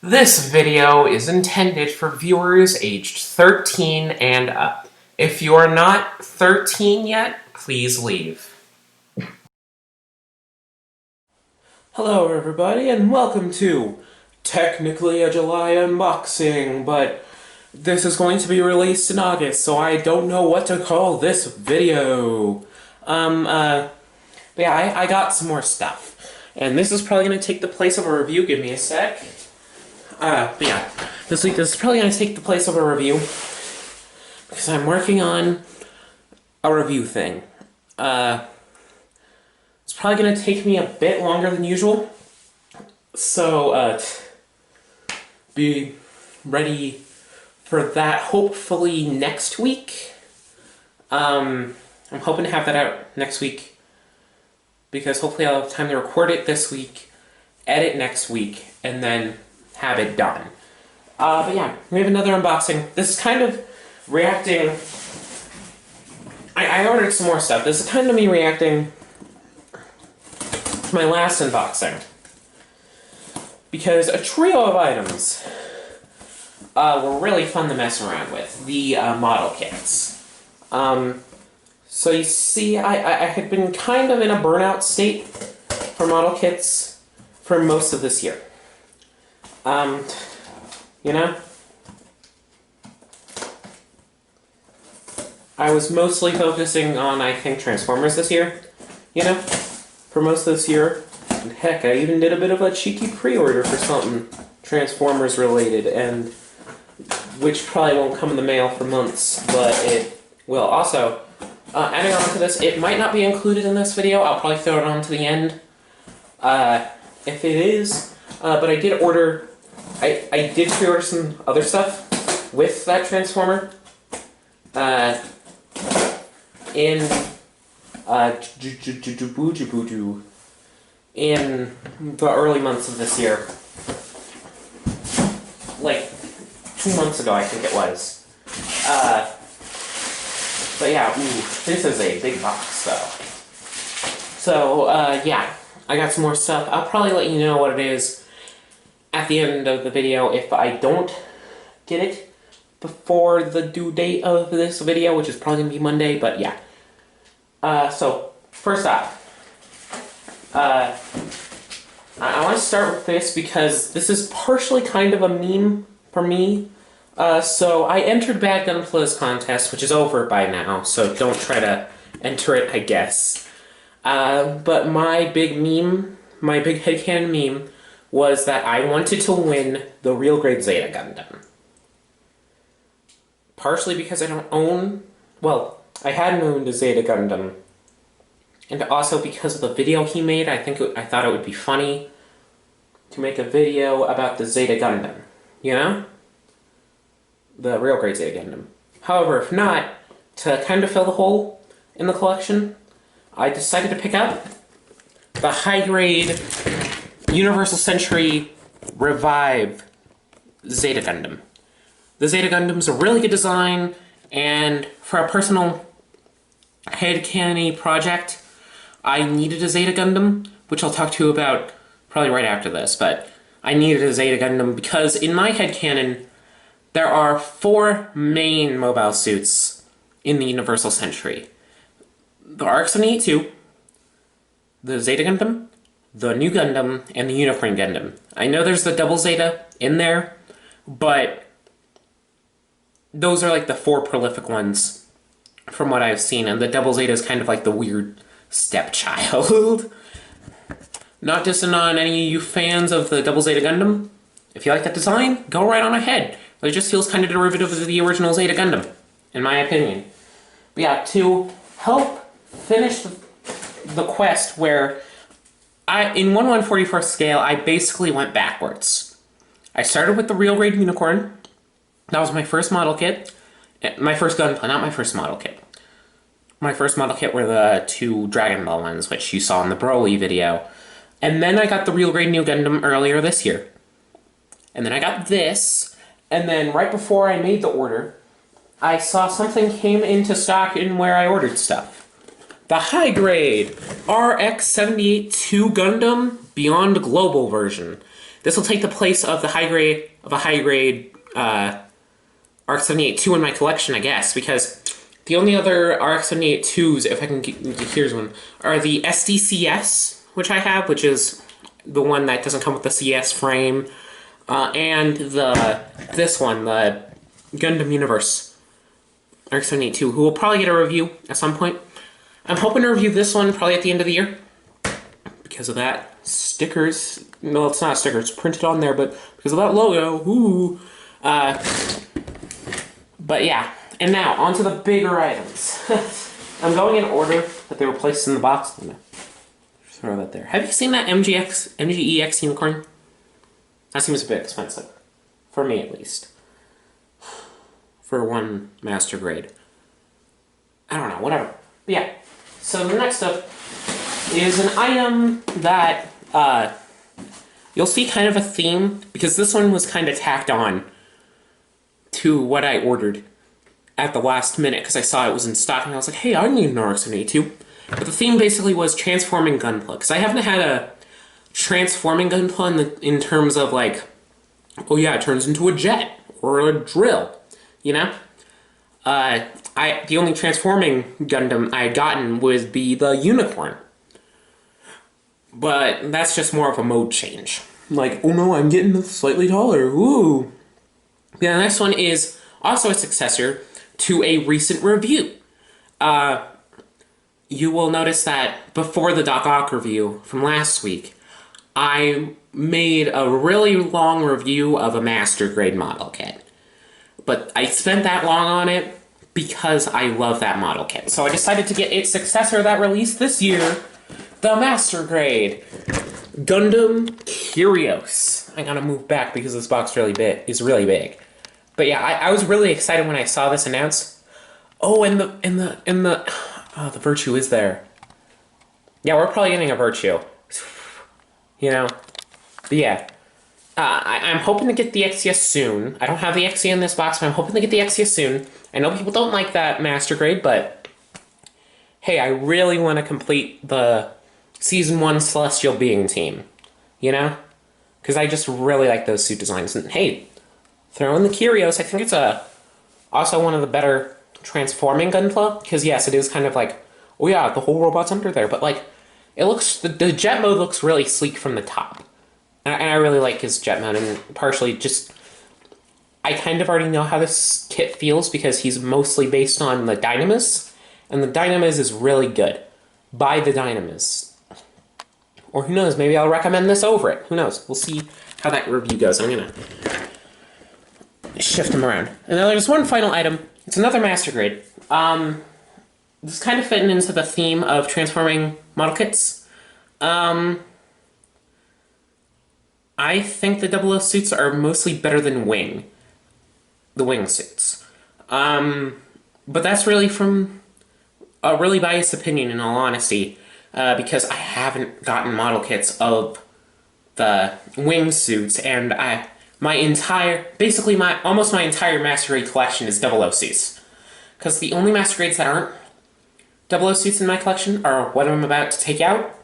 This video is intended for viewers aged 13 and up. If you are not 13 yet, please leave. Hello everybody and welcome to technically a July unboxing, but this is going to be released in August, so I don't know what to call this video. But yeah, I got some more stuff. And this is probably going to take the place of a review. Give me a sec. But yeah, this week this is probably going to take the place of a review because I'm working on a review thing. It's probably going to take me a bit longer than usual, so be ready for that hopefully next week. I'm hoping to have that out next week because hopefully I'll have time to record it this week, edit next week, and then have it done. But yeah, we have another unboxing. This is kind of reacting... I ordered some more stuff. This is kind of me reacting to my last unboxing. Because a trio of items were really fun to mess around with. The model kits. So you see, I had been kind of in a burnout state for model kits for most of this year. You know? I was mostly focusing on, I think, Transformers this year, you know? For most of this year. And heck, I even did a bit of a cheeky pre-order for something Transformers related, and which probably won't come in the mail for months, but it will. Also, adding on to this, it might not be included in this video. I'll probably throw it on to the end. If it is, but I did order... I did pre-order some other stuff with that Transformer in the early months of this year. Like 2 months ago, I think it was. But yeah, this is a big box though. So yeah, I got some more stuff. I'll probably let you know what it is at the end of the video if I don't get it before the due date of this video, which is probably going to be Monday, but yeah. So, first off, I want to start with this because this is partially kind of a meme for me. So I entered Bad Gun Flows contest, which is over by now, so don't try to enter it, I guess. But my big meme, my big headcanon meme, was that I wanted to win the Real Grade Zeta Gundam. Partially because I don't own... Well, I hadn't owned a Zeta Gundam. And also because of the video he made, I thought it would be funny to make a video about the Zeta Gundam. You know? The Real Grade Zeta Gundam. However, if not, to kind of fill the hole in the collection, I decided to pick up the high grade Universal Century Revive Zeta Gundam. The Zeta Gundam's a really good design, and for a personal headcanon project, I needed a Zeta Gundam, which I'll talk to you about probably right after this, but I needed a Zeta Gundam because in my headcanon, there are 4 main mobile suits in the Universal Century. The RX-78-2, the Zeta Gundam, the New Gundam, and the Unicorn Gundam. I know there's the Double Zeta in there, but those are like the 4 prolific ones from what I've seen, and the Double Zeta is kind of like the weird stepchild. Not dissing on any of you fans of the Double Zeta Gundam. If you like that design, go right on ahead. But it just feels kind of derivative of the original Zeta Gundam, in my opinion. But yeah, to help finish the quest where in 1/144th scale, I basically went backwards. I started with the Real Grade Unicorn. That was my first model kit. My first gun, not my first model kit. My first model kit were the 2 Dragon Ball ones, which you saw in the Broly video. And then I got the Real Grade New Gundam earlier this year. And then I got this, and then right before I made the order, I saw something came into stock in where I ordered stuff. The high grade RX-78-2 Gundam Beyond Global version. This will take the place of a high grade RX-78-2 in my collection, I guess, because the only other RX-78-2s, if I can get, here's one, are the SDCS, which I have, which is the one that doesn't come with the CS frame, and this one, the Gundam Universe RX-78-2, who will probably get a review at some point. I'm hoping to review this one probably at the end of the year, because of that. Stickers, no, it's not a sticker, it's printed on there, but because of that logo, ooh. But yeah, and now, onto the bigger items. I'm going in order that they were placed in the box. I'm gonna throw that there. Have you seen that MGEX unicorn? That seems a bit expensive. For me, at least. For one master grade. I don't know, whatever. But yeah, so the next up is an item that you'll see kind of a theme, because this one was kind of tacked on to what I ordered at the last minute, because I saw it was in stock, and I was like, hey, I need an RX-78-2. But the theme basically was transforming Gunpla, because I haven't had a transforming Gunpla in terms of like, oh yeah, it turns into a jet, or a drill, you know? The only transforming Gundam I had gotten would be the Unicorn. But that's just more of a mode change. Like, oh no, I'm getting slightly taller, ooh. Yeah, the next one is also a successor to a recent review. You will notice that before the Doc Ock review from last week, I made a really long review of a master grade model kit. But I spent that long on it because I love that model kit. So I decided to get its successor that released this year, the master grade Gundam Kyrios. I gotta move back because this box is really big. But yeah, I was really excited when I saw this announced. Oh, and the Virtue is there. Yeah, we're probably getting a Virtue. You know? But yeah. I'm hoping to get the XCS soon. I don't have the XC in this box, but I'm hoping to get the XCS soon. I know people don't like that master grade, but hey, I really want to complete the Season 1 Celestial Being team. You know? Because I just really like those suit designs. And hey, throw in the Kyrios. I think it's also one of the better transforming Gunpla. Because yes, it is kind of like, oh yeah, the whole robot's under there. But like, it looks, the jet mode looks really sleek from the top. And I really like his jet mode, and partially just, I kind of already know how this kit feels because he's mostly based on the Dynamis, and the Dynamis is really good. Buy the Dynamis. Or who knows, maybe I'll recommend this over it. Who knows? We'll see how that review goes. I'm gonna shift him around. And then there's one final item. It's another master grade. This is kind of fitting into the theme of transforming model kits. I think the 00 suits are mostly better than the Wing suits. But that's really from a really biased opinion, in all honesty, because I haven't gotten model kits of the Wing suits, and almost my entire Master Grade collection is 00 suits. Because the only Master Grades that aren't 00 suits in my collection are what I'm about to take out,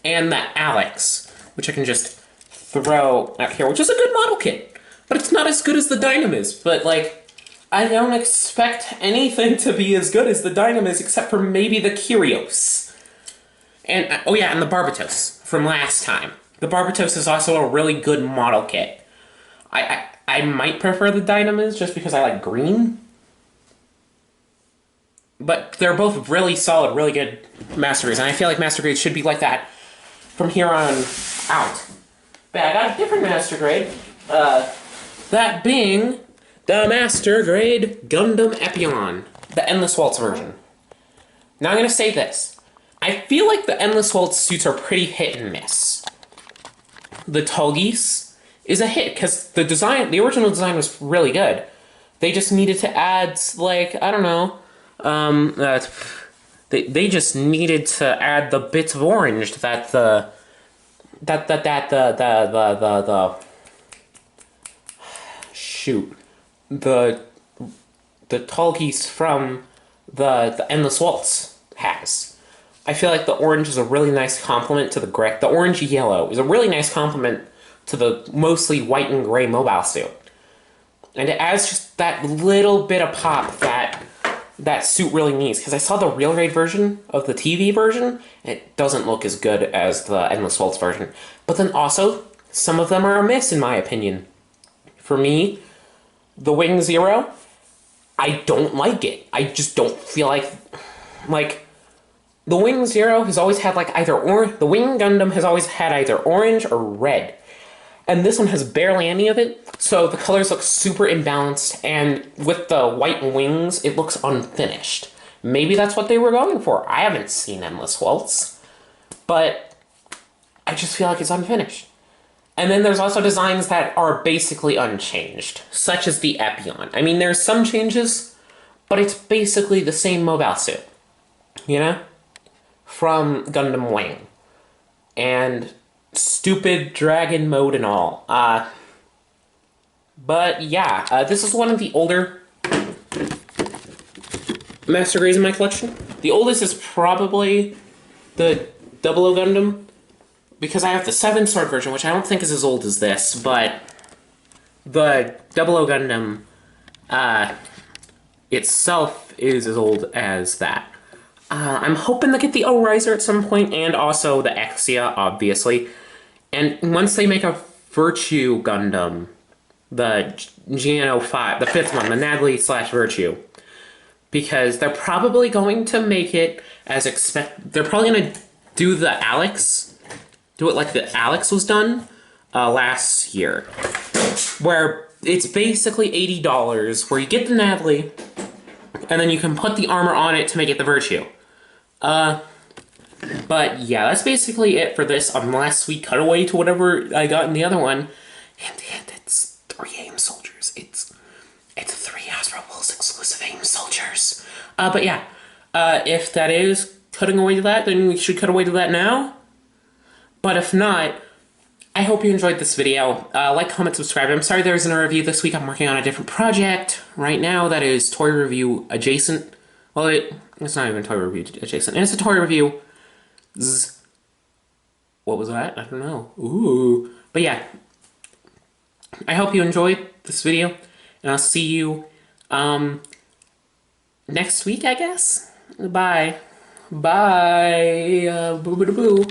and the Alex, which I can just throw out here, which is a good model kit, but it's not as good as the Dynamis. But like, I don't expect anything to be as good as the Dynamis except for maybe the Kyrios. And oh yeah, and the Barbatos from last time. The Barbatos is also a really good model kit. I might prefer the Dynamis just because I like green. But they're both really solid, really good Master Grades, and I feel like Master Grades should be like that from here on out. But I got a different Master Grade, that being the Master Grade Gundam Epion, the Endless Waltz version. Now I'm going to say this. I feel like the Endless Waltz suits are pretty hit and miss. The Tolgis is a hit, because the original design was really good. They just needed to add, like, I don't know, they just needed to add the bits of orange that the Tolkis from the Endless Waltz has. I feel like the orange is a really nice complement to the gray. The orange-yellow is a really nice complement to the mostly white and gray mobile suit. And it adds just that little bit of pop that suit really needs. Because I saw the real grade version of the TV version, and it doesn't look as good as the Endless Waltz version. But then also, some of them are a miss in my opinion. For me, the Wing Zero, I don't like it. I just don't feel like the Wing Zero has always had like either the Wing Gundam has always had either orange or red. And this one has barely any of it, so the colors look super imbalanced, and with the white wings, it looks unfinished. Maybe that's what they were going for. I haven't seen Endless Waltz, but I just feel like it's unfinished. And then there's also designs that are basically unchanged, such as the Epion. I mean, there's some changes, but it's basically the same mobile suit, you know? From Gundam Wing. And stupid dragon mode and all. But yeah, this is one of the older Master Greys in my collection. The oldest is probably the 00 Gundam, because I have the 7-sword version, which I don't think is as old as this, but the 00 Gundam itself is as old as that. I'm hoping to get the O-Riser at some point, and also the Exia, obviously. And once they make a Virtue Gundam, the GN05, the 5th one, the Natalie/Virtue, because they're probably going to make it as they're probably going to do the Alex, do it like the Alex was done last year, where it's basically $80, where you get the Natalie, and then you can put the armor on it to make it the Virtue. But yeah, that's basically it for this, unless we cut away to whatever I got in the other one. And it's 3 AIM soldiers. It's 3 Hasbro Pulse exclusive AIM soldiers. But yeah, if that is cutting away to that, then we should cut away to that now. But if not, I hope you enjoyed this video. Like, comment, subscribe. I'm sorry there isn't a review this week. I'm working on a different project right now that is toy review adjacent. Well, it's not even toy review adjacent. And it's a toy review. What was that? I don't know. Ooh. But yeah. I hope you enjoyed this video. And I'll see you next week, I guess. Bye. Bye. Boo boo boo.